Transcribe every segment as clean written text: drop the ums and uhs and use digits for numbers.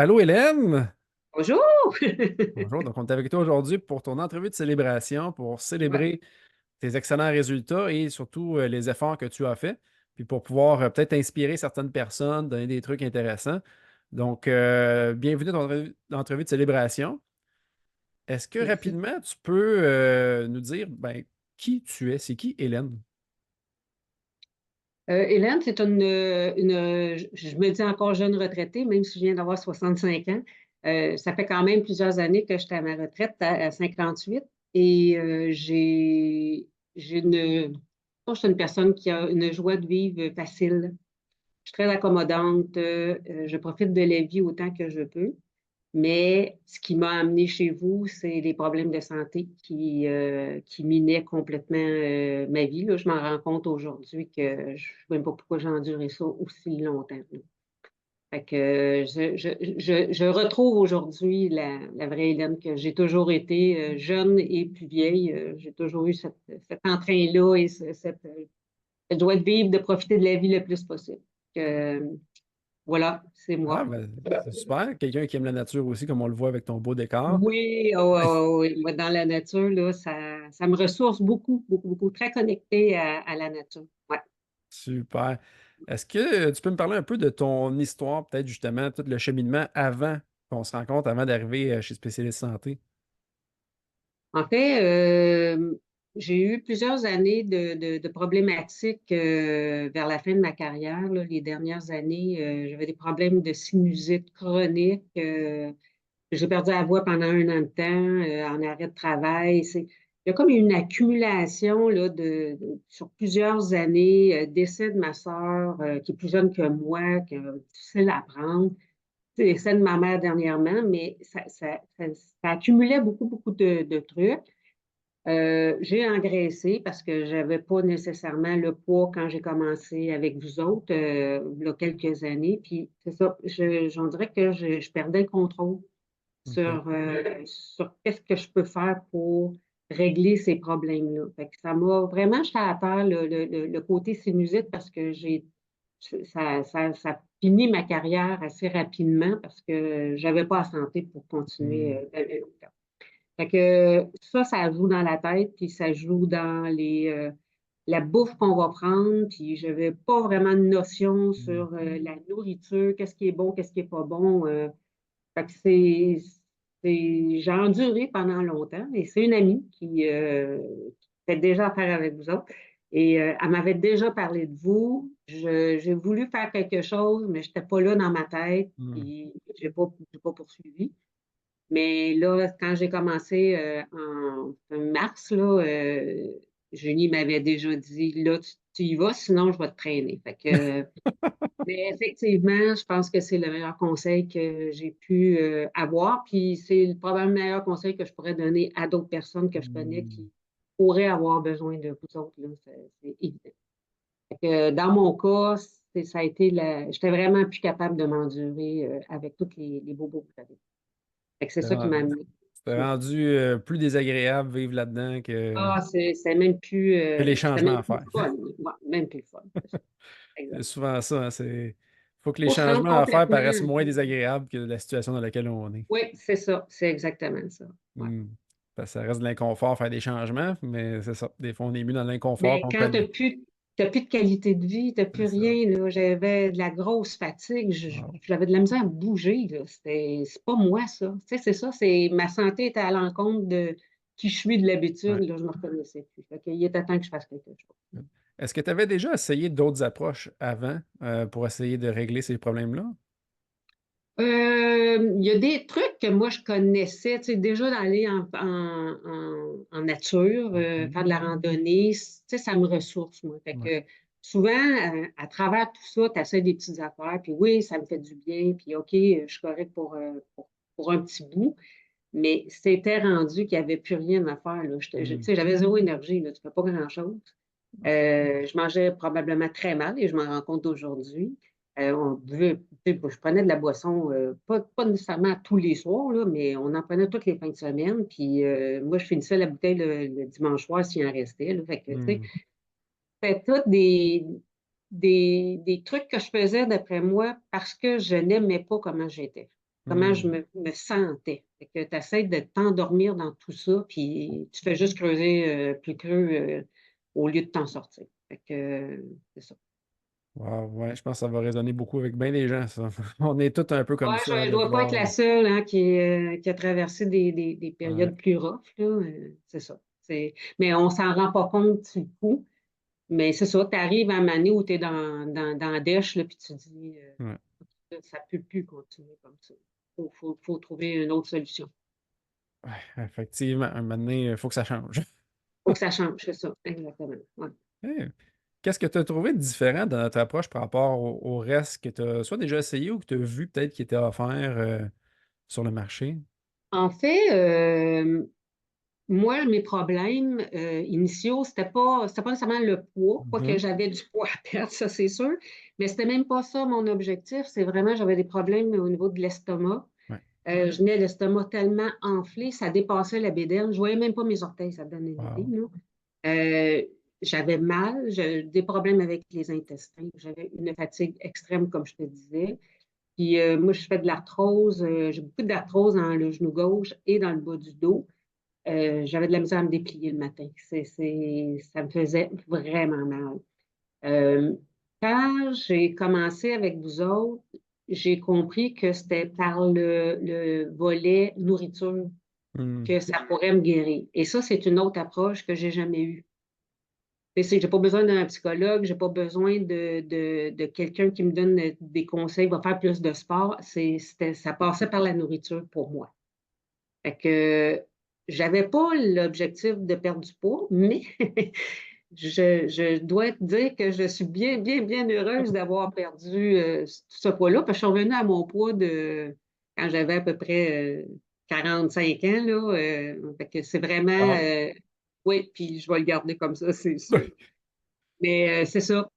Allô Hélène! Bonjour! Bonjour, donc on est avec toi aujourd'hui pour ton entrevue de célébration, pour Ouais, célébrer tes excellents résultats et surtout les efforts que tu as faits, puis pour pouvoir peut-être inspirer certaines personnes, donner des trucs intéressants. Donc, bienvenue dans l'entrevue de célébration. Est-ce que merci. rapidement tu peux nous dire qui tu es? C'est qui Hélène? Hélène, c'est je me dis encore jeune retraitée, même si je viens d'avoir 65 ans. Ça fait quand même plusieurs années que j'étais à ma retraite à 58 et j'ai je suis une personne qui a une joie de vivre facile. Je suis très accommodante, je profite de la vie autant que je peux. Mais ce qui m'a amené chez vous, c'est les problèmes de santé qui minaient complètement ma vie. Là. Je m'en rends compte aujourd'hui que je ne sais même pas pourquoi j'ai enduré ça aussi longtemps. Là. Fait que je retrouve aujourd'hui la vraie Hélène que j'ai toujours été, jeune et plus vieille. J'ai toujours eu cet entrain-là et cette joie de vivre, de profiter de la vie le plus possible. Que, voilà, c'est Ah, moi. ben, c'est super. Quelqu'un qui aime la nature aussi, comme on le voit avec ton beau décor. Oui, oh, oh, oh, oui. Moi, dans la nature, là, ça me ressource beaucoup, beaucoup, beaucoup. Très connectée à la nature. Ouais. Super. Est-ce que tu peux me parler un peu de ton histoire, peut-être justement, tout le cheminement avant qu'on se rencontre, avant d'arriver chez Spécialiste Santé? En fait, j'ai eu plusieurs années de problématiques vers la fin de ma carrière. Là, les dernières années, j'avais des problèmes de sinusite chronique. J'ai perdu la voix pendant un an de temps, en arrêt de travail. Il y a comme une accumulation là, sur plusieurs années, décès de ma sœur, qui est plus jeune que moi, qui est difficile à apprendre, décès de ma mère dernièrement, mais ça accumulait beaucoup, beaucoup de trucs. J'ai engraissé parce que je n'avais pas nécessairement le poids quand j'ai commencé avec vous autres, il y a quelques années. Puis c'est ça, j'en dirais que je perdais le contrôle OK. sur qu'est-ce que je peux faire pour régler ces problèmes-là. Fait que ça m'a vraiment jeté à terre le côté sinusite parce que ça finit ma carrière assez rapidement parce que j'avais pas la santé pour continuer Hmm. longtemps. Fait que ça joue dans la tête, puis ça joue dans la bouffe qu'on va prendre, puis je n'avais pas vraiment de notion Hmm. sur la nourriture, qu'est-ce qui est bon, qu'est-ce qui est pas bon. Fait que j'ai enduré pendant longtemps et c'est une amie qui fait déjà affaire avec vous autres. Et elle m'avait déjà parlé de vous. J'ai voulu faire quelque chose, mais je n'étais pas là dans ma tête. Hmm. Puis j'ai pas poursuivi. Mais là, quand j'ai commencé en mars, là, Julie m'avait déjà dit, là, tu y vas, sinon je vais te traîner. Fait que mais effectivement, je pense que c'est le meilleur conseil que j'ai pu avoir. Puis c'est probablement le meilleur conseil que je pourrais donner à d'autres personnes que je connais Hmm. qui pourraient avoir besoin de vous autres. Là, c'est évident. Fait que dans mon cas, ça a été j'étais vraiment plus capable de m'endurer avec tous les bobos que vous avez. Fait que c'est C'était ça qui m'a ren- amené. c'était rendu plus désagréable vivre là-dedans Ah, que les c'était changements même à plus faire. le fun. Ouais, même plus le fun. C'est ça. C'est Exact. souvent ça, hein, faut que les On se rend changements à faire complètement. paraissent moins désagréables que la situation dans laquelle on est. Oui, c'est ça. C'est exactement ça. Ouais. Hmm. Parce que ça reste de l'inconfort faire des changements, mais c'est ça. Des fois, on est mieux dans l'inconfort Mais qu'on quand connaît. t'as plus de qualité de vie, t'as plus C'est ça. rien, là. J'avais de la grosse fatigue, Wow. j'avais de la misère à bouger, là. C'est pas moi, ça. Tu sais, c'est ça, ma santé était à l'encontre de qui je suis de l'habitude, Ouais. là, je me reconnaissais plus. Fait qu'il était temps que je fasse quelque chose. Est-ce que tu avais déjà essayé d'autres approches avant pour essayer de régler ces problèmes-là? Il y a des trucs que moi je connaissais, tu sais, déjà d'aller en nature, Mhm. faire de la randonnée, tu sais, ça me ressource, moi. Fait Ouais. que souvent, à travers tout ça, tu essaies des petites affaires, puis oui, ça me fait du bien, puis OK, je suis correct pour un petit bout, mais c'était rendu qu'il n'y avait plus rien à faire, là. Tu Hmm. sais, j'avais zéro énergie, là, tu fais pas grand-chose. Je mangeais probablement très mal et je m'en rends compte aujourd'hui. Je prenais de la boisson, pas nécessairement tous les soirs, là, mais on en prenait toutes les fins de semaine. Puis moi, je finissais la bouteille le dimanche soir s'il en restait. Là. Fait que, tu sais, Hmm. c'était tous des trucs que je faisais d'après moi parce que je n'aimais pas comment j'étais. comment je Hmm. me sentais. Fait que tu essaies de t'endormir dans tout ça, puis tu fais juste creuser plus creux au lieu de t'en sortir. Fait que c'est ça. Wow, ouais, je pense que ça va résonner beaucoup avec bien des gens, ça. On est tous un peu Ouais, comme ça, hein, je ne de dois pas être vouloir. la seule hein, qui a traversé des Ouais. périodes plus rough, là. C'est ça. Mais on s'en rend pas compte du coup. Mais c'est ça, tu arrives à un moment donné où tu es dans la dèche, là, puis tu te dis, Ouais. ça ne peut plus continuer comme ça. Faut trouver une autre solution. Ouais, effectivement, un moment donné, il faut que ça change. Faut que ça change, c'est ça, exactement. Ouais. Hey, qu'est-ce que tu as trouvé de différent dans notre approche par rapport au reste que tu as soit déjà essayé ou que tu as vu peut-être qui était offert sur le marché? En fait, moi, mes problèmes initiaux, c'était pas nécessairement le poids, quoique Mhm. j'avais du poids à perdre, ça c'est sûr, mais c'était même pas ça mon objectif. C'est vraiment, j'avais des problèmes au niveau de l'estomac. Ouais. Je venais l'estomac tellement enflé, ça dépassait la bédaine. Je voyais même pas mes orteils, ça te donne une idée, Wow. là. Euh, J'avais mal, j'avais des problèmes avec les intestins. J'avais une fatigue extrême, comme je te disais. Puis moi, je fais de l'arthrose. J'ai beaucoup d'arthrose dans le genou gauche et dans le bas du dos. J'avais de la misère à me déplier le matin. Ça me faisait vraiment mal. Euh, Quand j'ai commencé avec vous autres, j'ai compris que c'était par le volet nourriture Hmm. que ça pourrait me guérir. Et ça, c'est une autre approche que j'ai jamais eue. J'ai pas besoin d'un psychologue, j'ai pas besoin de quelqu'un qui me donne des conseils, va faire plus de sport. Ça passait par la nourriture pour moi. Fait que j'avais pas l'objectif de perdre du poids, mais je dois te dire que je suis bien, bien, bien heureuse d'avoir perdu tout ce poids-là, parce que je suis revenue à mon poids de quand j'avais à peu près 45 ans, là. Fait que c'est vraiment, Wow. oui, puis je vais le garder comme ça, c'est sûr. Mais c'est ça.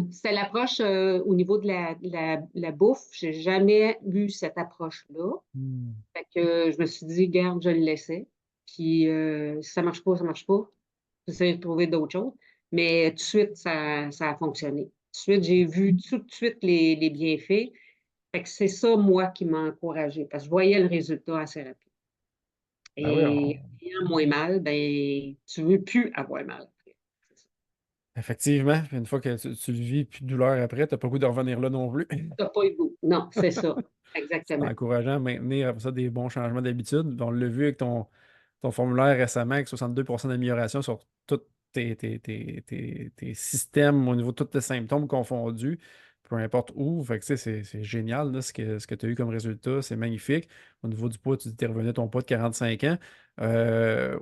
C'était l'approche au niveau de la bouffe. J'ai jamais eu cette approche-là. Hmm. Fait que je me suis dit, garde, je le laissais. Puis si ça marche pas, ça marche pas. J'essaie de trouver d'autres choses. Mais tout de suite, ça a fonctionné. Tout de suite, j'ai vu tout de suite les bienfaits. Fait que c'est ça, moi, qui m'a encouragée, parce que je voyais le résultat assez rapide. Ben oui, Et ayant moins mal, ben, tu veux plus avoir mal après. C'est ça. effectivement, une fois que tu le vis, plus de douleur après, tu n'as pas le goût de revenir là non plus. T'as pas eu le goût. Non, c'est ça. C'est Exactement. encourageant à maintenir après ça des bons changements d'habitude. On l'a vu avec ton formulaire récemment, avec 62% d'amélioration sur tous tes systèmes au niveau de tous tes symptômes confondus, peu importe où. Fait que, tu sais, c'est génial là, ce que tu as eu comme résultat. C'est magnifique. Au niveau du poids, tu dis que tu es revenu à ton poids de 45 ans.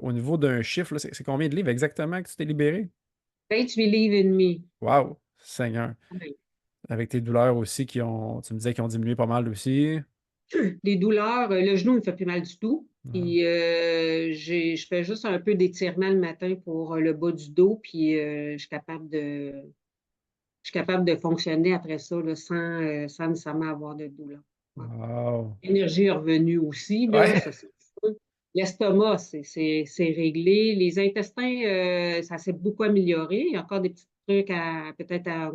Au niveau d'un chiffre, là, c'est combien de livres exactement que tu t'es libéré? 28 livres et demi. Waouh, Seigneur. Ouais. Avec tes douleurs aussi tu me disais, qui ont diminué pas mal aussi. Les douleurs, le genou ne me fait plus mal du tout. Wow. Puis je fais juste un peu d'étirement le matin pour le bas du dos, puis je suis capable de fonctionner après ça là, sans nécessairement avoir de douleur. Ouais. Wow. L'énergie est revenue aussi, là, Ouais. ça c'est sûr. L'estomac, c'est réglé. Les intestins, ça s'est beaucoup amélioré. Il y a encore des petits trucs à peut-être à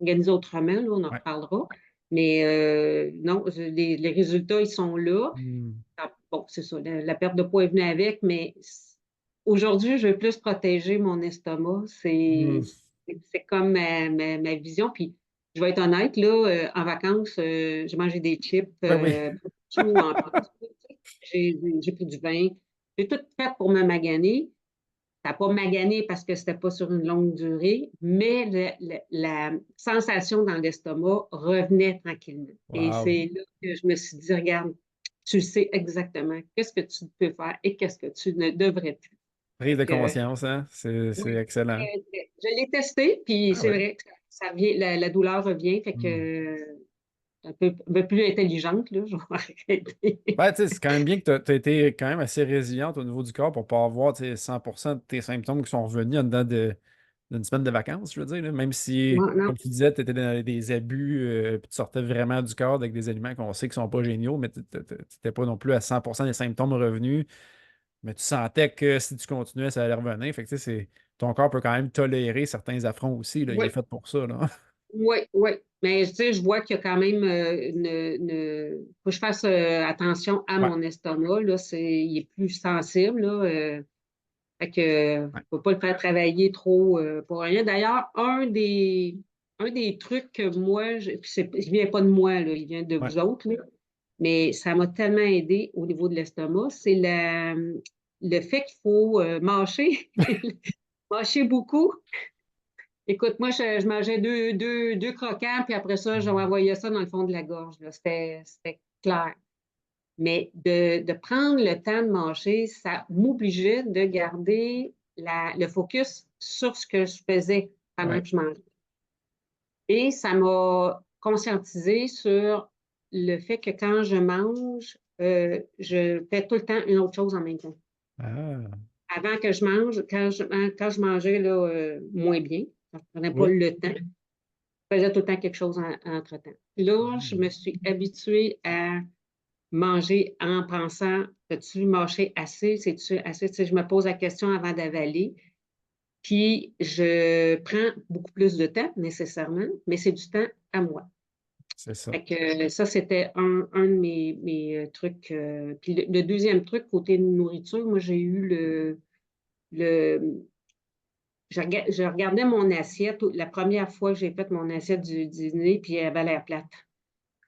organiser autrement, là, on en Ouais. reparlera. Mais non, les résultats, ils sont là. Hmm. Ah, bon, c'est ça, la perte de poids est venue avec, mais aujourd'hui, je veux plus protéger mon estomac. Hmm. C'est comme ma vision. Puis, je vais être honnête, là, en vacances, j'ai mangé des chips, Ben oui. tout en j'ai pris du vin. J'ai tout fait pour me maganer. Ça n'a pas magané parce que c'était pas sur une longue durée, mais la sensation dans l'estomac revenait tranquillement. Et Wow. c'est là que je me suis dit, regarde, tu sais exactement qu'est-ce que tu peux faire et qu'est-ce que tu ne devrais plus. Prise Fait de que, conscience, hein? C'est oui, excellent. je l'ai testé, puis Ah c'est ouais. vrai que ça vient, la douleur revient, fait que Hmm. un peu plus intelligente, là, je vais arrêter. Ouais, tu sais, c'est quand même bien que tu as été quand même assez résiliente au niveau du corps pour pas avoir, tu sais, 100% de tes symptômes qui sont revenus en dedans d'une semaine de vacances, je veux dire, là. Même si, Non, non, comme tu disais, tu étais dans des abus, puis tu sortais vraiment du corps avec des aliments qu'on sait qui sont pas géniaux, mais tu n'étais pas non plus à 100% des symptômes revenus. Mais tu sentais que si tu continuais, ça allait revenir. Fait que, tu sais, ton corps peut quand même tolérer certains affronts aussi, là. Il est oui. fait pour ça, là. Oui, oui. Mais tu sais, je vois qu'il y a quand même faut que je fasse attention à Ouais, mon estomac. Là, il est plus sensible. Là, fait que ouais, faut pas le faire travailler trop pour rien. D'ailleurs, un des trucs que moi, puis il vient pas de moi, là, il vient de ouais. vous autres, là, mais ça m'a tellement aidé au niveau de l'estomac, c'est le fait qu'il faut mâcher, mâcher beaucoup. Écoute, moi, je mangeais deux croquants, puis après ça, j'envoyais ça dans le fond de la gorge, là. C'était clair. Mais de prendre le temps de manger, ça m'obligeait de garder le focus sur ce que je faisais pendant Ouais. que je mangeais. Et ça m'a conscientisé sur le fait que quand je mange, je fais tout le temps une autre chose en même temps. Ah, Avant que je mange, quand je mangeais là, moins bien, je ne prenais pas oui. le temps, je faisais tout le temps quelque chose entre-temps. Là, je me Hmm. suis habituée à manger en pensant, as-tu mâché assez? C'est-tu assez? Tu sais, je me pose la question avant d'avaler. Puis, je prends beaucoup plus de temps, nécessairement, mais c'est du temps à moi. C'est ça. Fait que ça, c'était un de mes trucs. Puis le deuxième truc, côté nourriture, moi, j'ai eu le je regardais mon assiette la première fois que j'ai fait mon assiette du dîner, puis elle avait l'air plate.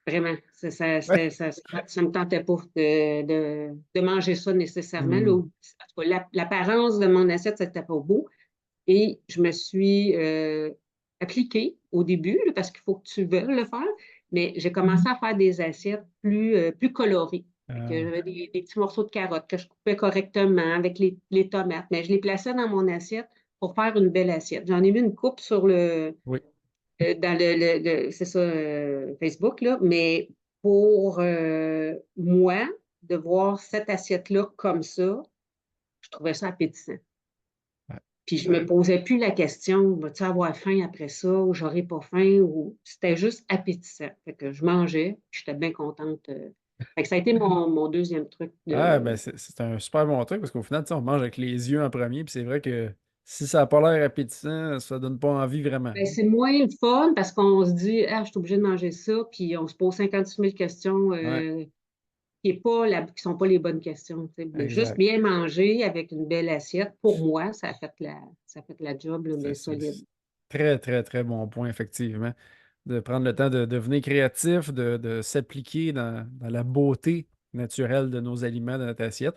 Vraiment. Ouais. Ça me tentait pas de manger ça nécessairement. Là. Hmm. En tout cas, l'apparence de mon assiette, c'était pas beau. Et je me suis appliquée au début, là, parce qu'il faut que tu veuilles le faire, mais j'ai commencé à faire des assiettes plus colorées. Fait que Ah, j'avais des petits morceaux de carottes que je coupais correctement avec les tomates, mais je les plaçais dans mon assiette pour faire une belle assiette. J'en ai mis une coupe oui. dans c'est ça, Facebook, là, mais pour moi, de voir cette assiette-là comme ça, je trouvais ça appétissant. Ouais. Puis je me posais plus la question, vas-tu avoir faim après ça ou j'aurai pas faim ou c'était juste appétissant. Fait que je mangeais, puis j'étais bien contente. Fait que ça a été mon deuxième truc Ah, ben de. c'est un super bon truc parce qu'au final, tu sais, on mange avec les yeux en premier, puis c'est vrai que si ça n'a pas l'air appétissant, ça donne pas envie vraiment. Ben, c'est moins le fun parce qu'on se dit, ah, je suis obligée de manger ça, puis on se pose 56 000 questions Ouais, qui sont pas les bonnes questions. Tu sais. Mais juste exact. bien manger avec une belle assiette, pour moi, ça a fait la job là, C'est bien c'est- solide. c'est très, très, très bon point, effectivement. De prendre le temps de devenir créatif, de s'appliquer dans la beauté naturelle de nos aliments, de notre assiette.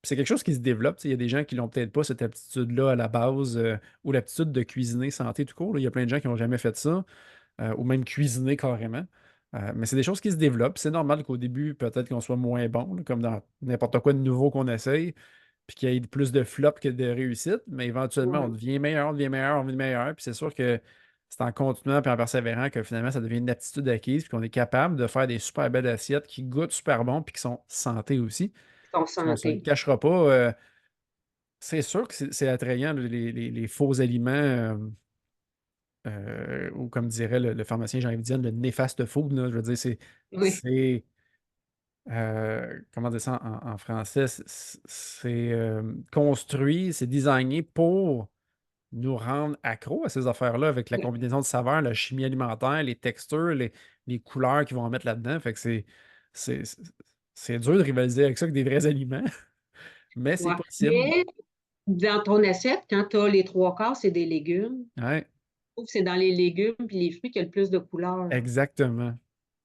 Puis c'est quelque chose qui se développe. Tu sais, il y a des gens qui n'ont peut-être pas cette aptitude-là à la base ou l'aptitude de cuisiner santé tout court. Là. Il y a plein de gens qui n'ont jamais fait ça ou même cuisiner carrément. Mais c'est des choses qui se développent. C'est normal qu'au début, peut-être qu'on soit moins bon, là, comme dans n'importe quoi de nouveau qu'on essaye, puis qu'il y ait plus de flops que de réussites. Mais éventuellement, on Ouais. devient meilleur, on devient meilleur, on devient meilleur. Puis c'est sûr que c'est en continuant et en persévérant que finalement, ça devient une aptitude acquise, puis qu'on est capable de faire des super belles assiettes qui goûtent super bon, puis qui sont santé aussi. Ton Parce qu'on ne se le santé. cachera pas. C'est sûr que c'est attrayant, là, les faux aliments, ou comme dirait le pharmacien Jean-Yves Dienne, le néfaste food. Là, je veux dire, Oui. c'est comment dire ça en français? C'est construit, c'est designé pour nous rendre accros à ces affaires-là avec la combinaison de saveurs, la chimie alimentaire, les textures, les couleurs qu'ils vont mettre là-dedans. Fait que c'est, c'est c'est dur de rivaliser avec ça avec des vrais aliments, mais c'est Ouais. possible. Mais dans ton assiette, quand tu as les trois quarts, c'est des légumes. Ouais, Je trouve que c'est dans les légumes et les fruits qu'il y a le plus de couleurs. exactement.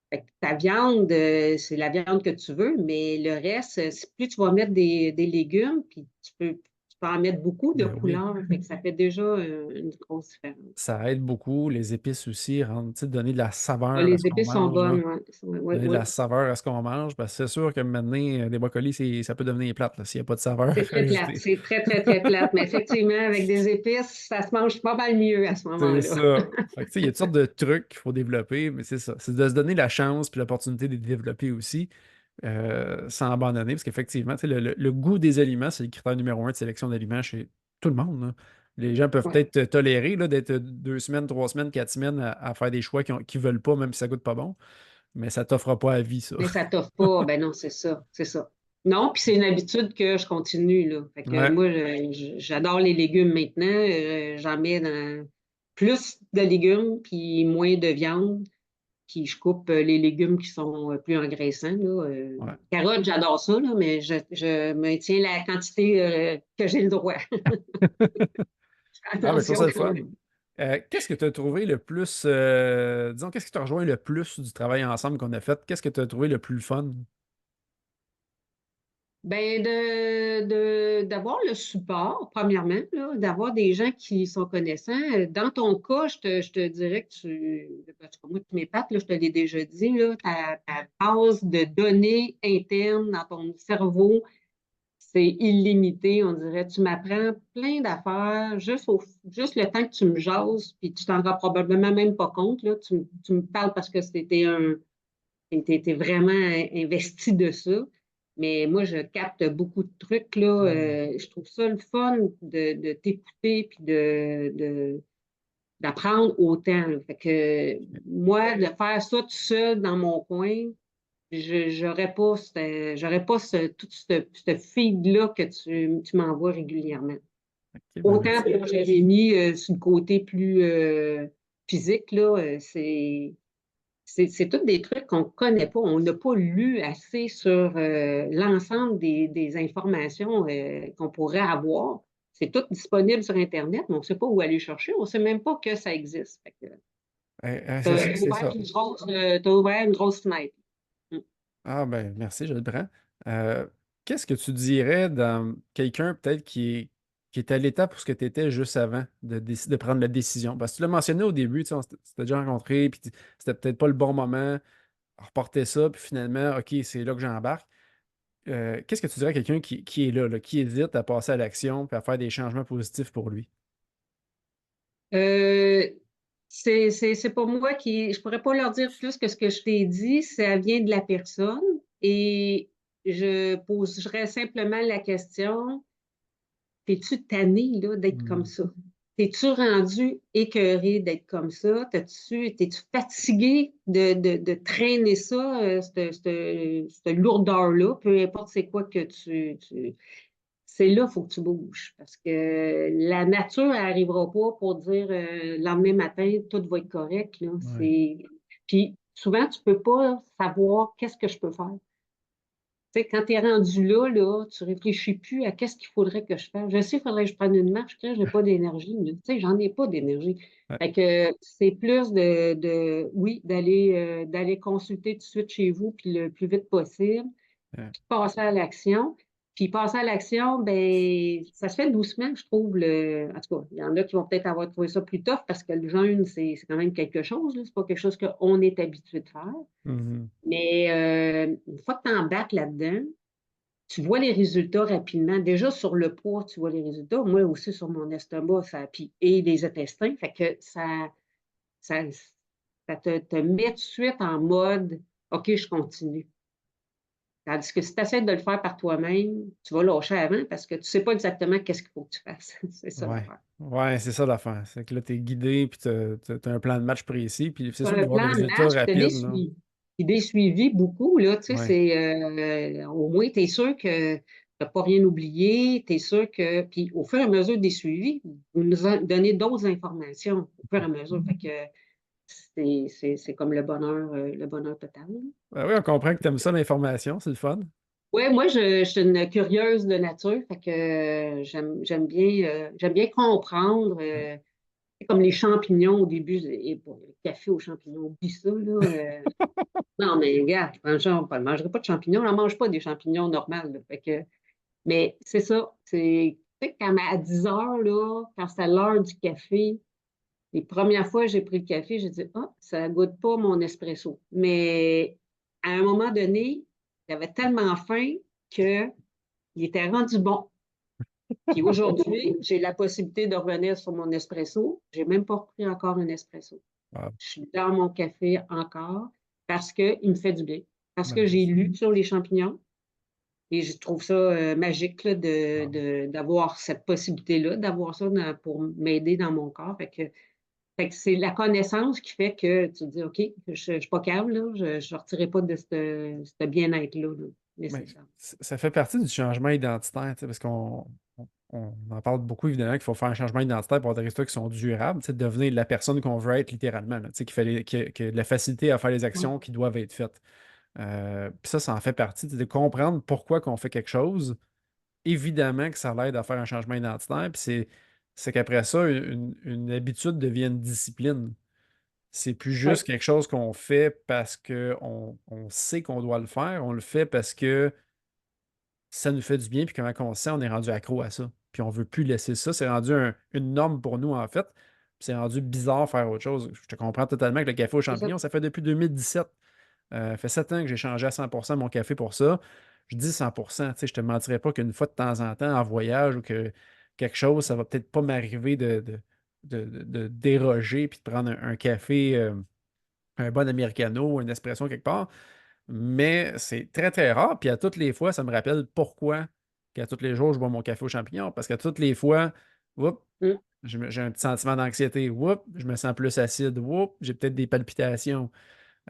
Fait que ta viande, c'est la viande que tu veux, mais le reste, plus tu vas mettre des légumes, puis tu peux en mettre beaucoup de Ben oui. couleurs. Fait que ça fait déjà une grosse différence. Ça aide beaucoup. Les épices aussi, tu sais, donner de la Ah, saveur à les ce qu'on épices sont mange, là. bonnes, ouais. Oui, oui, Donner de oui. la saveur à ce qu'on mange, parce que c'est sûr que maintenant, des brocolis, ça peut devenir plate, là, s'il n'y a pas de saveur C'est très plate. ajoutée. C'est très, très, très plate. Mais effectivement, avec des épices, ça se mange pas mal mieux à ce C'est moment-là. ça. Fait que, tu sais, il y a toutes sortes de trucs qu'il faut développer, mais c'est ça. C'est de se donner la chance puis l'opportunité de les développer aussi, sans abandonner, parce qu'effectivement, tu sais, le goût des aliments, c'est le critère numéro un de sélection d'aliments chez tout le monde, là. Les gens peuvent Ouais. peut-être tolérer là, d'être 2 semaines, 3 semaines, 4 semaines à faire des choix qu'ils veulent pas, même si ça goûte pas bon, mais ça t'offre pas à vie, ça. Mais ça t'offre pas. Ben non, c'est ça. C'est ça. Non, puis c'est une habitude que je continue, là. Fait que Ouais. moi, j'adore les légumes maintenant. J'en mets plus de légumes, puis moins de viande. Puis je coupe les légumes qui sont plus engraissants, là. Ouais. Carottes, j'adore ça, là, mais je maintiens la quantité que j'ai le droit. Ah, ben, je trouve Attention ça le quand fun. même. Qu'est-ce que tu as trouvé le plus, disons, qu'est-ce qui t'a rejoint le plus du travail ensemble qu'on a fait? Qu'est-ce que tu as trouvé le plus fun? Ben d'avoir le support, premièrement, là, d'avoir des gens qui sont connaissants. Dans ton cas, je te dirais que en tout cas, moi, tu m'épates, là, je te l'ai déjà dit, là, ta base de données internes dans ton cerveau, c'est illimité, on dirait. Tu m'apprends plein d'affaires juste le temps que tu me jases, puis tu t'en rends probablement même pas compte, là. Tu me parles parce que t'es vraiment investi de ça. Mais moi, je capte beaucoup de trucs, là. Hmm. Je trouve ça le fun de t'écouter puis d'apprendre autant, là. Fait que moi, de faire ça tout seul dans mon coin, j'aurais pas tout ce feed-là que tu m'envoies régulièrement. OK, ben Autant merci. pour Jérémy, sur le côté plus physique, là, c'est tous des trucs qu'on ne connaît pas. On n'a pas lu assez sur l'ensemble des informations qu'on pourrait avoir. C'est tout disponible sur Internet, mais on ne sait pas où aller chercher. On ne sait même pas que ça existe. C'est ça. T'as ouvert une grosse fenêtre. Mm. Ah, ben merci, je le prends. Euh, Qu'est-ce que tu dirais dans quelqu'un peut-être qui est à l'étape où ce que tu étais juste avant de prendre la décision? Parce que tu l'as mentionné au début, tu sais, s'était déjà rencontré, puis c'était peut-être pas le bon moment, on reportait ça, puis finalement, OK, c'est là que j'embarque. Qu'est-ce que tu dirais à quelqu'un qui est là, qui hésite à passer à l'action puis à faire des changements positifs pour lui? Euh, c'est pas moi qui. Je pourrais pas leur dire plus que ce que je t'ai dit. Ça vient de la personne. Et je poserais simplement la question, t'es-tu tanné là, d'être comme Hmm. ça? T'es-tu rendu écœuré d'être comme ça? T'es-tu fatigué de traîner ça, cette lourdeur-là, peu importe c'est quoi que c'est là qu'il faut que tu bouges. Parce que la nature, elle n'arrivera pas pour dire le lendemain matin, tout va être correct, là. Ouais. Puis souvent, tu ne peux pas savoir qu'est-ce que je peux faire. Tu sais, quand tu es rendu là, tu réfléchis plus à qu'est-ce qu'il faudrait que je fasse. Je sais qu'il faudrait que je prenne une marche, que je n'ai pas d'énergie. Tu sais, j'en ai pas d'énergie. Ouais. Fait que c'est plus oui, d'aller consulter tout de suite chez vous, puis le plus vite possible, Ouais. puis de passer à l'action. Puis passer à l'action, ben, ça se fait doucement, je trouve. En tout cas, il y en a qui vont peut-être avoir trouvé ça plus tough parce que le jeûne, c'est quand même quelque chose, là. C'est pas quelque chose qu'on est habitué de faire. Mhm. Mais une fois que tu embarques là-dedans, tu vois les résultats rapidement. Déjà sur le poids, tu vois les résultats. Moi aussi sur mon estomac, et les intestins. Fait que ça, ça te met tout de suite en mode OK, je continue. Tandis que si tu essaies de le faire par toi-même, tu vas lâcher avant parce que tu ne sais pas exactement qu'est-ce qu'il faut que tu fasses. C'est ça Ouais. l'affaire. Ouais, c'est ça l'affaire. C'est que là, tu es guidé, puis tu as un plan de match précis, puis c'est Tu as sûr un d'avoir des plan de résultats match, tu as des rapides, là. suivis. Puis des suivis, beaucoup, là, tu sais, Ouais. au moins, tu es sûr que tu n'as pas rien oublié, tu es sûr que, puis au fur et à mesure des suivis, vous nous donnez d'autres informations au fur et à mesure. Fait que c'est comme le bonheur total. Ben oui, on comprend que tu aimes ça, l'information, c'est le fun. Oui, moi, je suis une curieuse de nature, fait que j'aime bien comprendre. C'est comme les champignons au début, et bon, le café aux champignons, oublie ça, là. Non, mais regarde, franchement, je ne mangerai pas de champignons, on n'en mange pas des champignons normales, là. Fait que, mais c'est ça, tu sais, quand à 10 heures, là, quand c'est l'heure du café, les premières fois que j'ai pris le café, j'ai dit, ah, ça ne goûte pas mon espresso. Mais à un moment donné, j'avais tellement faim qu'il était rendu bon. Puis aujourd'hui, j'ai la possibilité de revenir sur mon espresso. Je n'ai même pas repris encore un espresso. Ah, Je suis dans mon café encore parce qu'il me fait du bien. Parce ben, que c'est j'ai ça. lu sur les champignons et je trouve ça magique là, Ah. d'avoir cette possibilité-là, d'avoir ça pour m'aider dans mon corps. Fait que c'est la connaissance qui fait que tu te dis, OK, je ne suis pas câble, là, je ne sortirai pas de ce bien-être-là, là, Ben, nécessaire. ça fait partie du changement identitaire, tu sais, parce qu'on on en parle beaucoup, évidemment, qu'il faut faire un changement identitaire pour avoir des résultats qui sont durables, tu sais, devenir la personne qu'on veut être littéralement, là, tu sais, qui a de la facilité à faire les Ouais, actions qui doivent être faites. Puis ça en fait partie, de comprendre pourquoi qu'on fait quelque chose. Évidemment que ça l'aide à faire un changement identitaire. Puis c'est qu'après ça, une habitude devient une discipline. C'est plus juste ouais, quelque chose qu'on fait parce qu'on on sait qu'on doit le faire. On le fait parce que ça nous fait du bien. Puis comment on sait, on est rendu accro à ça. Puis on veut plus laisser ça. C'est rendu une norme pour nous, en fait. Puis c'est rendu bizarre faire autre chose. Je te comprends totalement que le café aux c'est ça. champignons, ça fait depuis 2017. Ça fait 7 ans que j'ai changé à 100% mon café pour ça. Je dis 100%, tu sais, je te mentirais pas qu'une fois de temps en temps, en voyage ou que quelque chose, ça va peut-être pas m'arriver de déroger puis de prendre un café, un bon americano, un espresso quelque part. Mais c'est très, très rare. Puis à toutes les fois, ça me rappelle pourquoi qu'à tous les jours, je bois mon café aux champignons. Parce qu'à toutes les fois, oups, Mm, j'ai un petit sentiment d'anxiété. Oups, je me sens plus acide. Oups, j'ai peut-être des palpitations.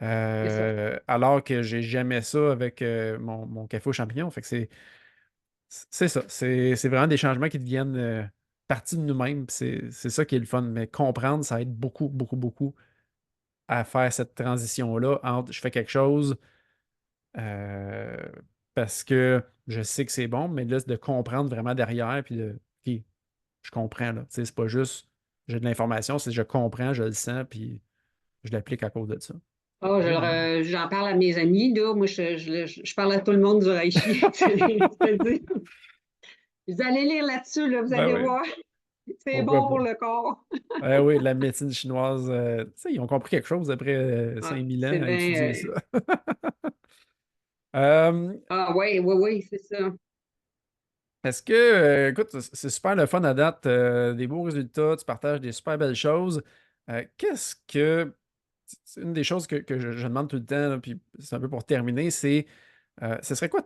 c'est ça. Alors que j'ai jamais ça avec mon café aux champignons. Fait que c'est ça. C'est vraiment des changements qui deviennent partie de nous-mêmes. Puis c'est ça qui est le fun. Mais comprendre, ça aide beaucoup, beaucoup, beaucoup à faire cette transition-là entre je fais quelque chose euh, parce que je sais que c'est bon, mais là, c'est de comprendre vraiment derrière, puis de OK, je comprends là. Tu sais, c'est pas juste j'ai de l'information, c'est je comprends, je le sens, puis je l'applique à cause de ça. Ah, Génial. j'en parle à mes amis, là. Moi, je parle à tout le monde du Reichi. Je te le dis. Vous allez lire là-dessus, là, vous Ben allez oui, voir. C'est pourquoi bon pas. pour le corps. Eh oui, la médecine chinoise, tu sais, ils ont compris quelque chose après Ouais, 5000 c'est ans à bien. étudier ça. Euh, Ah, oui, oui, oui, c'est ça. est-ce que, écoute, c'est super le fun à date, des beaux résultats, tu partages des super belles choses. Qu'est-ce que, c'est une des choses que je demande tout le temps, là, puis c'est un peu pour terminer, c'est, ce serait quoi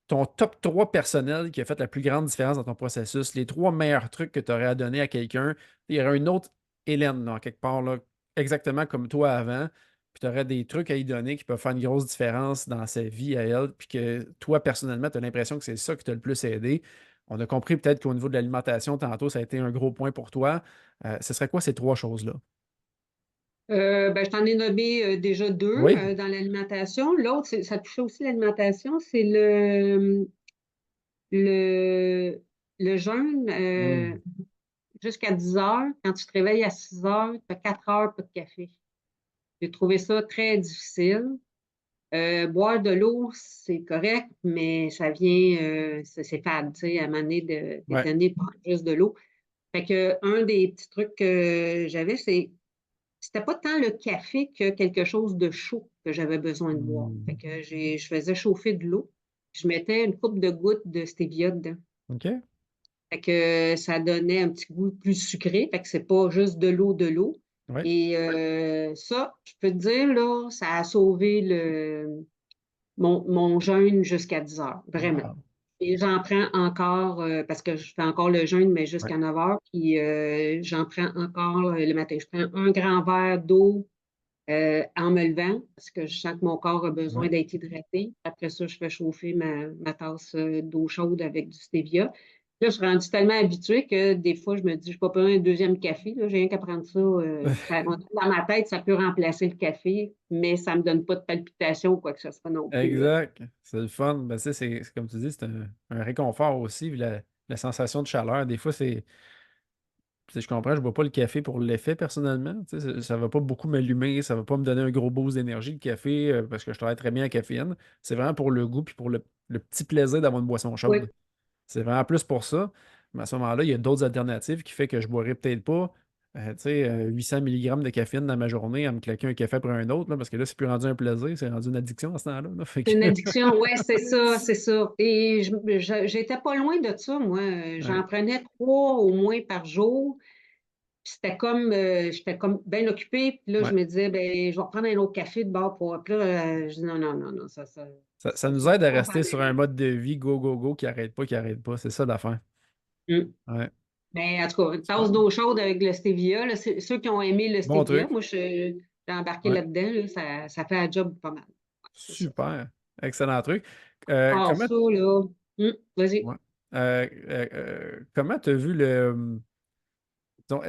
ton top 3 personnel qui a fait la plus grande différence dans ton processus, les 3 meilleurs trucs que tu aurais à donner à quelqu'un. Il y aurait une autre Hélène, là, quelque part, là, exactement comme toi avant, puis tu aurais des trucs à y donner qui peuvent faire une grosse différence dans sa vie à elle, puis que toi, personnellement, tu as l'impression que c'est ça qui t'a le plus aidé. On a compris peut-être qu'au niveau de l'alimentation, tantôt, ça a été un gros point pour toi. Ce serait quoi ces 3 choses-là? Ben, je t'en ai nommé déjà deux Oui. dans l'alimentation. L'autre, ça touchait aussi l'alimentation, c'est le, le jeûne Hmm. jusqu'à 10 heures. Quand tu te réveilles à 6 heures, tu as 4 heures pas de café. J'ai trouvé ça très difficile. Boire de l'eau, c'est correct, mais ça vient, c'est fade, tu sais, à un moment donné, des Ouais. années de prendre juste de l'eau. Fait que un des petits trucs que j'avais, c'était pas tant le café que quelque chose de chaud que j'avais besoin de boire. Fait Hmm. que je faisais chauffer de l'eau. Je mettais une coupe de gouttes de stevia dedans. OK. Fait que ça donnait un petit goût plus sucré. Fait que c'est pas juste de l'eau. Oui. Et ça, je peux te dire, là, ça a sauvé mon jeûne jusqu'à 10 heures, vraiment. Wow. Et j'en prends encore, parce que je fais encore le jeûne, mais Ouais. jusqu'à 9 heures. Puis j'en prends encore le matin. Je prends un grand verre d'eau en me levant, parce que je sens que mon corps a besoin Ouais. d'être hydraté. Après ça, je fais chauffer ma tasse d'eau chaude avec du stevia. Là, je suis rendue tellement habituée que des fois, je me dis, je n'ai pas besoin d'un deuxième café. Là, j'ai rien qu'à prendre ça. Dans ma tête, ça peut remplacer le café, mais ça ne me donne pas de palpitations ou quoi que ce soit non plus. Là. Exact. C'est le fun. Ben, c'est comme tu dis, c'est un réconfort aussi. Puis la sensation de chaleur, des fois, je comprends, je bois pas le café pour l'effet personnellement. Tu sais, ça va pas beaucoup m'allumer, ça va pas me donner un gros boost d'énergie, le café, parce que je travaille très bien à la caféine. C'est vraiment pour le goût puis pour le petit plaisir d'avoir une boisson Oui. chaude. C'est vraiment plus pour ça. Mais à ce moment-là, il y a d'autres alternatives qui fait que je boirais peut-être pas 800 mg de caféine dans ma journée à me claquer un café après un autre, là, parce que là, c'est plus rendu un plaisir, c'est rendu une addiction à ce temps-là. Là. Fait C'est une que- addiction, oui, c'est ça, c'est ça. Et j'étais pas loin de ça, moi. J'en Ouais, prenais 3 au moins par jour. Puis j'étais comme bien occupée. Puis là, je ouais. me disais, ben, je vais prendre un autre café de bord pour. Puis là, je dis non, non, non, non, Ça nous ça aide à va pas rester sur un aller. mode de vie go, go, go qui arrête pas. C'est ça l'affaire. Hum. Ouais. Mais en tout cas, une tasse Super. d'eau chaude avec le stevia, là, ceux qui ont aimé le Bon stevia, truc. moi, j'ai embarqué Ouais. là-dedans, là, ça fait un job pas mal. Ouais, c'est ça. Super. Excellent truc. Ah, Comment ça, là. Vas-y. ouais. comment tu as vu disons,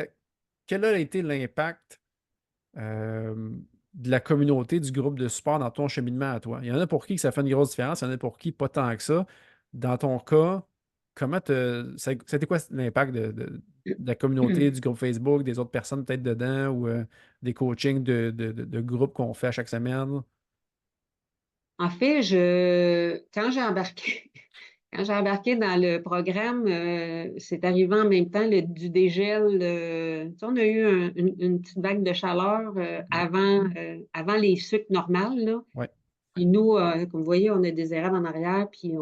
quel a été l'impact euh, de la communauté, du groupe de support dans ton cheminement à toi? Il y en a pour qui que ça fait une grosse différence, il y en a pour qui pas tant que ça. Dans ton cas, c'était quoi l'impact de la communauté, du groupe Facebook, des autres personnes peut-être dedans ou des coachings de groupes qu'on fait à chaque semaine? En fait, quand j'ai embarqué, quand j'ai embarqué dans le programme, c'est arrivé en même temps du dégel. Tu sais, on a eu une petite vague de chaleur avant les sucres normales, là. Oui, Puis nous, comme vous voyez, on a des érables en arrière, puis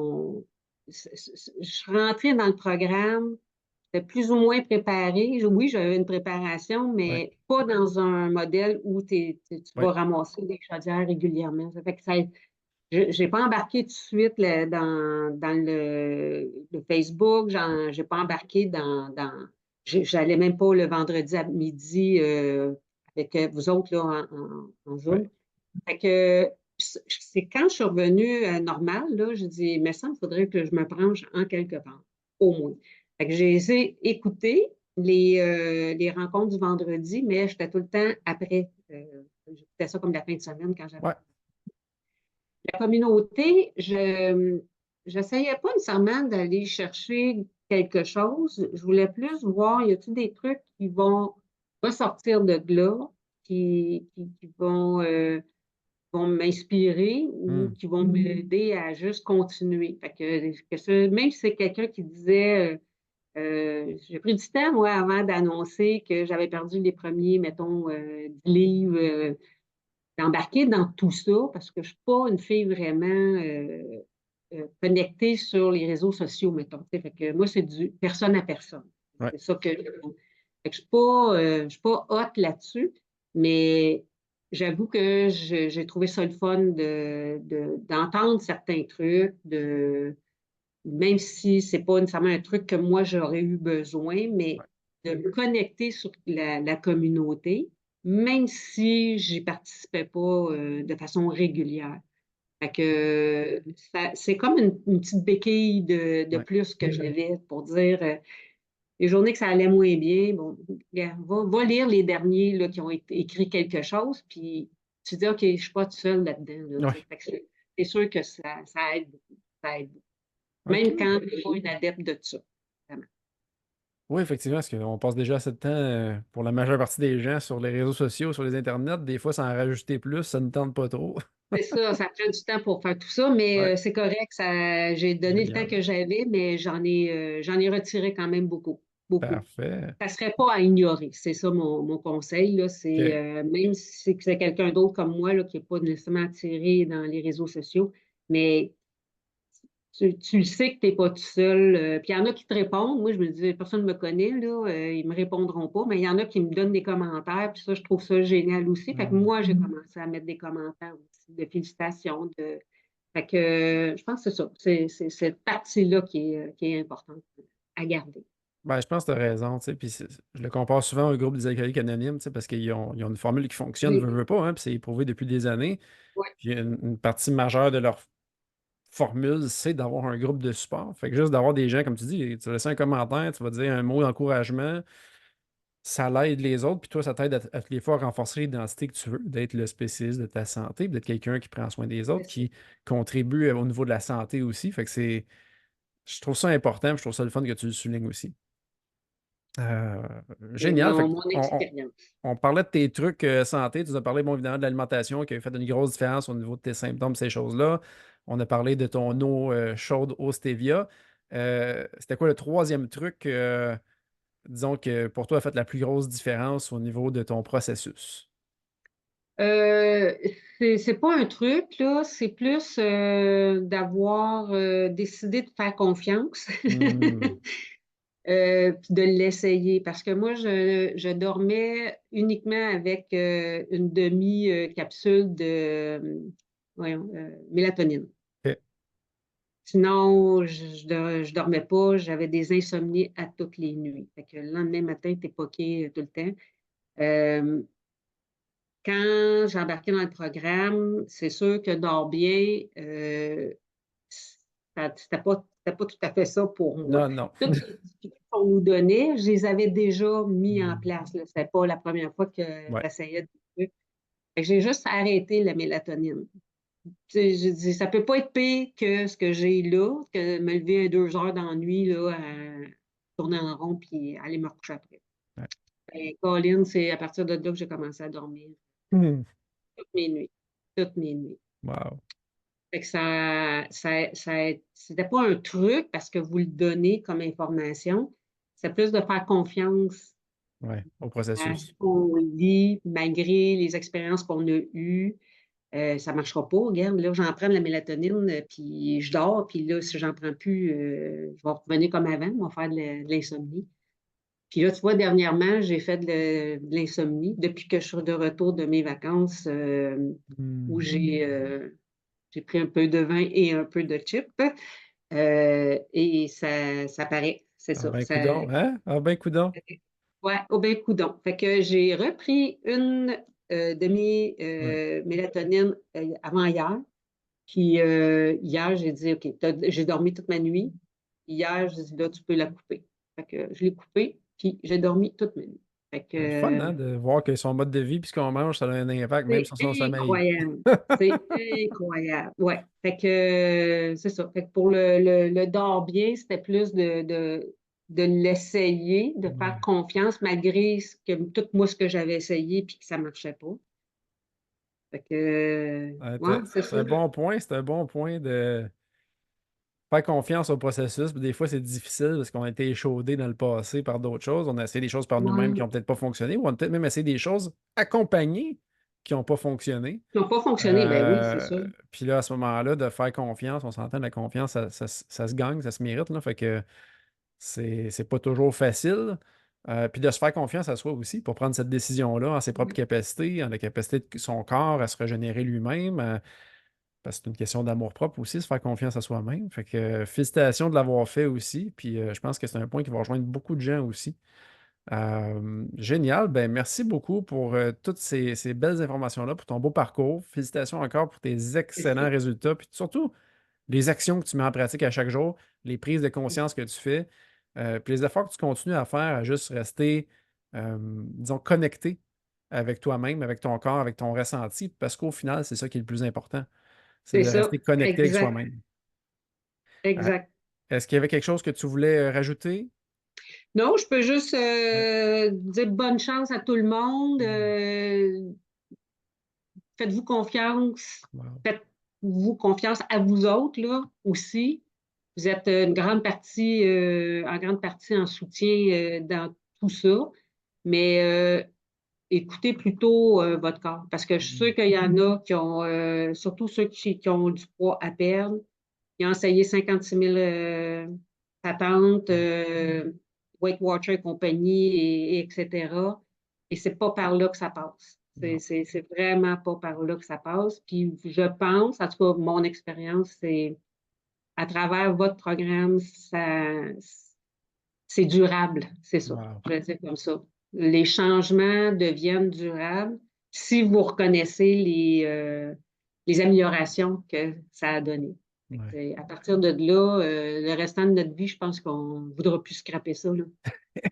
je suis rentrée dans le programme, j'étais plus ou moins préparée. Oui, j'avais une préparation, oui, mais pas dans un modèle où tu oui, vas ramasser des chaudières régulièrement. Ça fait que je n'ai pas embarqué tout de suite dans le Facebook, j'ai pas embarqué j'allais même pas le vendredi à midi avec vous autres là, en oui, Zoom. Fait que c'est quand je suis revenue normal, là, je dis, mais ça, il faudrait que je me branche en quelque part, au moins. Fait que j'ai écouté les rencontres du vendredi, mais j'étais tout le temps après. J'écoutais ça comme la fin de semaine quand j'avais. oui, La communauté, je n'essayais pas nécessairement d'aller chercher quelque chose. Je voulais plus voir, y a-t-il des trucs qui vont ressortir de là, qui vont m'inspirer ou hmm, qui vont m'aider à juste continuer. Fait même si c'est quelqu'un qui disait, j'ai pris du temps, moi, avant d'annoncer que j'avais perdu les premiers, mettons, 10 livres, d'embarquer dans tout ça parce que je ne suis pas une fille vraiment connectée sur les réseaux sociaux, mettons. Fait que moi, c'est du personne à personne. oui, C'est ça que, fait que je ne je suis pas hot là-dessus, mais j'avoue que j'ai trouvé ça le fun d'entendre certains trucs, même si ce n'est pas nécessairement un truc que moi j'aurais eu besoin, mais de me connecter sur la communauté, même si j'y participais pas de façon régulière. Fait que c'est comme une petite béquille de oui. plus que j'avais pour dire les journées que ça allait moins bien, bon, regarde, va lire les derniers là, qui ont écrit quelque chose, puis tu dis, OK, je ne suis pas toute seule là-dedans. Là, tu sais. Ouais. Fait que c'est sûr que ça aide beaucoup. Ça aide beaucoup. OK. Même quand tu n'es pas une adepte de ça. Vraiment. Oui, effectivement, parce qu'on passe déjà assez de temps pour la majeure partie des gens sur les réseaux sociaux, sur les internets. Des fois, sans en rajouter plus, ça ne tente pas trop. C'est ça prend du temps pour faire tout ça, mais Ouais, c'est correct. J'ai donné le temps génial. que j'avais, mais j'en ai retiré quand même beaucoup. Beaucoup. Parfait. Ça ne serait pas à ignorer. C'est ça mon conseil. Là, OK. même si c'est quelqu'un d'autre comme moi là, qui n'est pas nécessairement attiré dans les réseaux sociaux, mais tu le sais que tu n'es pas tout seul. Puis il y en a qui te répondent. Moi, je me dis, personne ne me connaît, là, ils ne me répondront pas, mais il y en a qui me donnent des commentaires. Puis ça, je trouve ça génial aussi. Fait que Hmm. moi, j'ai commencé à mettre des commentaires aussi de félicitations. Fait que je pense que c'est ça. C'est cette partie-là qui est importante à garder. Ben, je pense que tu as raison, tu sais, puis je le compare souvent au groupe des alcooliques anonymes, tu sais, parce ils ont une formule qui fonctionne, Oui, veut pas, hein, puis c'est éprouvé depuis des années. oui, Puis une partie majeure de leur formule, c'est d'avoir un groupe de support. Fait que juste d'avoir des gens, comme tu dis, tu vas laisser un commentaire, tu vas dire un mot d'encouragement, ça l'aide les autres, puis toi, ça t'aide à toutes les fois à renforcer l'identité que tu veux, d'être le spécialiste de ta santé, puis d'être quelqu'un qui prend soin des autres, c'est ça. qui contribue au niveau de la santé aussi. Fait que je trouve ça important, puis je trouve ça le fun que tu le soulignes aussi. Euh, C'est Génial. Fait mon expérience. on parlait de tes trucs santé. Tu nous as parlé, bon, évidemment, de l'alimentation qui a fait une grosse différence au niveau de tes symptômes, ces choses-là. On a parlé de ton eau chaude au stevia. C'était quoi le troisième truc, disons, que pour toi a fait la plus grosse différence au niveau de ton processus? Euh, c'est pas un truc, là, c'est plus d'avoir décidé de faire confiance, Hmm, puis de l'essayer. Parce que moi, je dormais uniquement avec une demi-capsule de voyons, mélatonine. OK. Sinon, je dormais pas, j'avais des insomnies à toutes les nuits. Fait que le lendemain matin, t'es poqué tout le temps. Euh, Quand j'ai embarqué dans le programme, c'est sûr que dors bien, C'était pas tout à fait ça pour moi. Non, non. Toutes les difficultés qu'on nous donnait, je les avais déjà mis en Hmm. place. Ce n'était pas la première fois que Ouais. j'essayais de trucs. Fait que j'ai juste arrêté la mélatonine. Tu sais, je dis, ça peut pas être pire que ce que j'ai là, que me lever à 2 heures dans la nuit, là, à tourner en rond puis aller me recoucher après. Ouais. Et Colin, c'est à partir de là que j'ai commencé à dormir Hmm. toutes mes nuits. Toutes mes nuits. Wow. Fait que c'était pas un truc parce que vous le donnez comme information. C'est plus de faire confiance Ouais, au à ce processus. qu'on dit, malgré les expériences qu'on a eues. Ça ne marchera pas. Regarde, là, j'en prends de la mélatonine, puis je dors, puis là, si j'en prends plus, je vais revenir comme avant, on va faire de l'insomnie. Puis là, tu vois, dernièrement, j'ai fait de l'insomnie depuis que je suis de retour de mes vacances où Hmm. j'ai pris un peu de vin et un peu de chips. Et ça paraît, c'est Ah ça. ben, coudonc, hein? Ah ben, coudonc. Ouais, au ben coudonc. Fait que j'ai repris une Ouais. demi-mélatonine avant hier. Puis hier, j'ai dit, OK, j'ai dormi toute ma nuit. Hier, j'ai dit, là, tu peux la couper. Fait que je l'ai coupée, puis j'ai dormi toute ma nuit. Fait que C'est le fun, hein, de voir que son mode de vie puis ce qu'on mange, ça a un impact même c'est sur son sommeil. incroyable. C'est incroyable. Ouais. Fait que c'est ça. Fait que pour le dors bien, c'était plus de l'essayer, de faire Ouais. confiance malgré tout moi ce que j'avais essayé puis que ça ne marchait pas. Fait que ouais, c'est C'est ça. un bon point, c'est un bon point de faire confiance au processus. Puis des fois, c'est difficile parce qu'on a été échaudé dans le passé par d'autres choses. On a essayé des choses par nous-mêmes qui Ouais. n'ont peut-être pas fonctionné, ou on a peut-être même essayé des choses accompagnées qui n'ont pas fonctionné. Ils n'ont pas fonctionné, ben oui, c'est Euh, sûr. puis là, à ce moment-là, de faire confiance, on s'entend, la confiance, ça se gagne, ça se mérite, là. Fait que c'est pas toujours facile. Puis de se faire confiance à soi aussi pour prendre cette décision-là en ses propres capacités, en la capacité de son corps à se régénérer lui-même. Parce que c'est une question d'amour-propre aussi, se faire confiance à soi-même. Fait que félicitations de l'avoir fait aussi. Puis je pense que c'est un point qui va rejoindre beaucoup de gens aussi. Génial. Ben, merci beaucoup pour toutes ces belles informations-là, pour ton beau parcours. Félicitations encore pour tes excellents résultats. Puis surtout, les actions que tu mets en pratique à chaque jour, les prises de conscience que tu fais, puis les efforts que tu continues à faire à juste rester, disons, connecté avec toi-même, avec ton corps, avec ton ressenti, parce qu'au final, c'est ça qui est le plus important, c'est C'est de ça, rester connecté avec exact, soi-même. Euh, exact. Est-ce qu'il y avait quelque chose que tu voulais rajouter? Non, je peux juste Ouais. dire bonne chance à tout le monde. Mm. Faites-vous confiance. Wow. Faites-vous confiance à vous autres, là, aussi. Vous êtes en grande partie en soutien dans tout ça. Mais écoutez plutôt votre corps. Parce que je suis sûre Mm. qu'il y en a qui ont, surtout ceux qui ont du poids à perdre, ils ont essayé 56 000 patentes, Ouais. Weight Watcher et compagnie, etc. Et c'est pas par là que ça passe. Non. C'est vraiment pas par là que ça passe. Puis je pense, en tout cas, mon expérience, c'est à travers votre programme, c'est durable, c'est ça. Wow. Je vais dire comme ça. Les changements deviennent durables si vous reconnaissez les améliorations que ça a données. Ouais. À partir de là, le restant de notre vie, je pense qu'on ne voudra plus scraper ça, là. Ouais,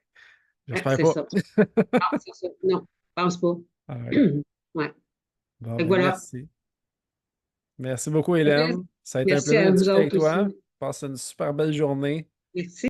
J'espère c'est pas. ça. Ah, c'est ça. Non, je pense pas. All right. Ouais. Bon, Fait que ben voilà. merci. Merci beaucoup, Hélène. Ça a été un Merci plaisir de à vous discuter avec autres toi. aussi. Passe une super belle journée. Merci.